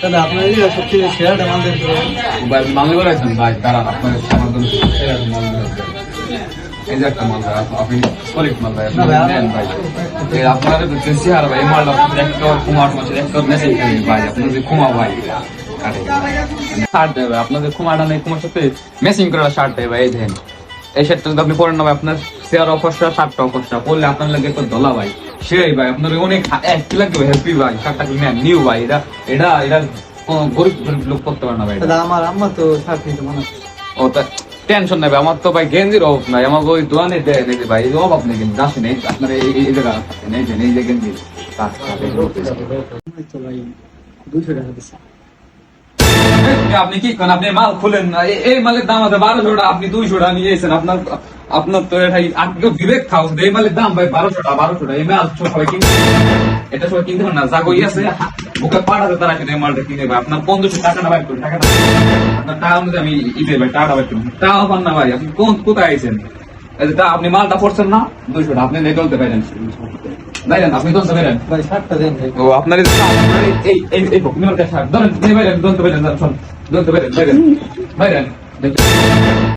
দাদা আপনার এই সবচেয়ে সেরাটা মাল দেন ভাই মাল করে আছেন ভাই দাঁড়ান আপনার আমার জন্য সেরা মাল দেন। এই যে একটা মাল ভাই আপনি সলিড মাল ভাই আপনি নেন ভাই। এই আপনার দেশি আর ভাই মাল একটা কুমার মাছের একটা মেসেজ ভাই আপনার যে কুমা ভাই শার্ট দেবে আপনাদের কুমারটা নেই কুমার সাথে মেসিং করা শার্ট দেবে ভাই। এই দেন এই শার্টটা যদি আপনি পরেন না ভাই আপনার শেয়ার অফারটা শার্টটা অফারটা পরলে আপনার লাগে একটা দলা ভাই সেই ভাই আপনার অনেক কি লাগবে হ্যাপি ভাই শার্টটা নেন নিউ ভাই এটা এটা এটা কোনো গরিব গরিব লোক করতে পারে না ভাই। দাদা আমার আম্মা তো শার্ট নিতে মনে ও তা টেনশন নেবে আমার তো ভাই গেঞ্জির অভাব নাই আমার ওই দোয়ানে দেয় নাকি ভাই এই অভাব নেই কিন্তু আসেন এই আপনার এই জায়গা নেই যে এই যে গেঞ্জি তো ভাই 200 টাকা দিচ্ছে। আপনি কি করেন আপনি মাল খুলেন না এই মালের দাম আছে 1200 টাকা আপনি 200 টাকা নিয়ে এসেছেন আপনার আপনার তো ভাই আপনি বিবেক খাও এই মালের দাম ভাই 1200 টাকা এই মাল সবাই কিনতে এটা সবাই কিনতে পারে না জাগো আছে বুকে পাঠাতে তারা কিন্তু এই মালটা কিনে ভাই আপনার 1500 টাকা না ভাই টাকাটা আপনার টাকা অনুযায়ী আমি ইতে ভাই টাকা ভাই টাকা পান না ভাই আপনি কোথায় আইছেন আপনি মালটা করছেন না 200 টাকা আপনি নেই চলতে পারেন ভাইরান আপনি দলতে পারেন ভাই শার্টটা দেন ভাই। ও আপনার এই এই এই শার্ট ধরেন ভাইরান দলতে পারেন দলতে পারেন ভাইরান ভাইরান